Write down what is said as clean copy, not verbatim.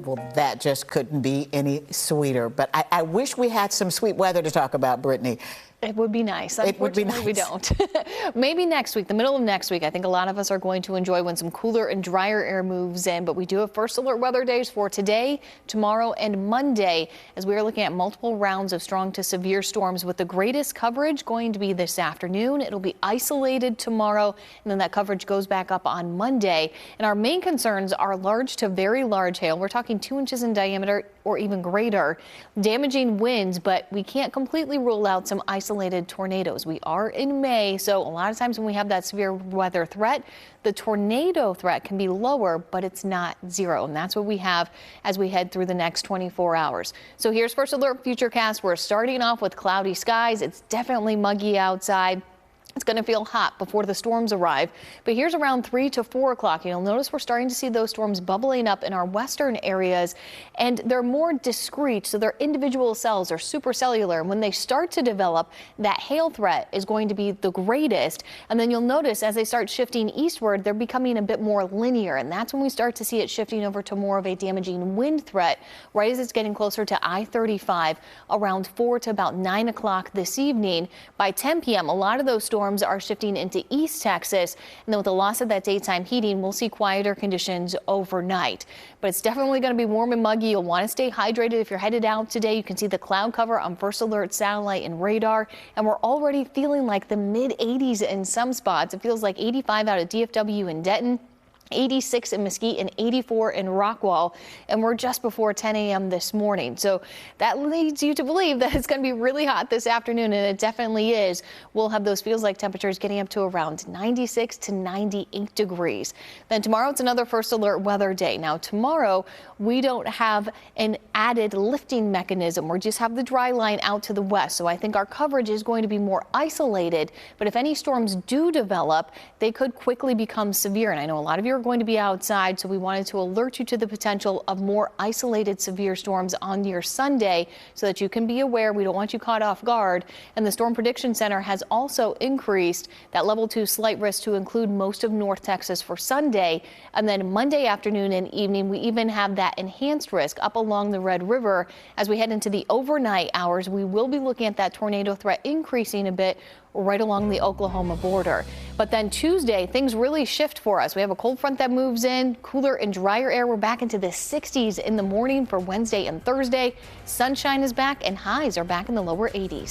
Well, that just couldn't be any sweeter. But I wish we had some sweet weather to talk about, Brittany. It would be nice. It would be Unfortunately, nice. we don't. Maybe next week, the middle of next week, I think a lot of us are going to enjoy when some cooler and drier air moves in. But we do have first alert weather days for today, tomorrow, and Monday, as we are looking at multiple rounds of strong to severe storms, with the greatest coverage going to be this afternoon. It'll be isolated tomorrow, and then that coverage goes back up on Monday. And our main concerns are large to very large hail. We're talking 2 inches in diameter or even greater, damaging winds, but we can't completely rule out some isolated tornadoes. We are in May, so a lot of times when we have that severe weather threat, the tornado threat can be lower, but it's not zero. And that's what we have as we head through the next 24 hours. So here's first alert futurecast. We're starting off with cloudy skies. It's definitely muggy outside. It's going to feel hot before the storms arrive, but here's around 3 to 4 o'clock. You'll notice we're starting to see those storms bubbling up in our western areas, and they're more discrete, so their individual cells are supercellular. And when they start to develop, that hail threat is going to be the greatest. And then you'll notice as they start shifting eastward, they're becoming a bit more linear, and that's when we start to see it shifting over to more of a damaging wind threat right as it's getting closer to I-35 around 4 to about 9 o'clock this evening. By 10 p.m., a lot of those storms are shifting into East Texas, and then with the loss of that daytime heating, we'll see quieter conditions overnight. But it's definitely going to be warm and muggy. You'll want to stay hydrated if you're headed out today. You can see the cloud cover on First Alert satellite and radar, and we're already feeling like the mid 80s in some spots. It feels like 85 out of DFW and Denton, 86 in Mesquite, and 84 in Rockwall, and we're just before 10 a.m. this morning. So that leads you to believe that it's going to be really hot this afternoon, and it definitely is. We'll have those feels like temperatures getting up to around 96 to 98 degrees. Then tomorrow it's another first alert weather day. Now tomorrow we don't have an added lifting mechanism. We just have the dry line out to the west, so I think our coverage is going to be more isolated. But if any storms do develop, they could quickly become severe, and I know a lot of you are going to be outside, so we wanted to alert you to the potential of more isolated severe storms on your Sunday so that you can be aware. We don't want you caught off guard. And the Storm Prediction Center has also increased that level 2 slight risk to include most of North Texas for Sunday. And then Monday afternoon and evening, we even have that enhanced risk up along the Red River. As we head into the overnight hours, we will be looking at that tornado threat increasing a bit right along the Oklahoma border. But then Tuesday, things really shift for us. We have a cold front that moves in, cooler and drier air. We're back into the 60s in the morning for Wednesday and Thursday. Sunshine is back and highs are back in the lower 80s.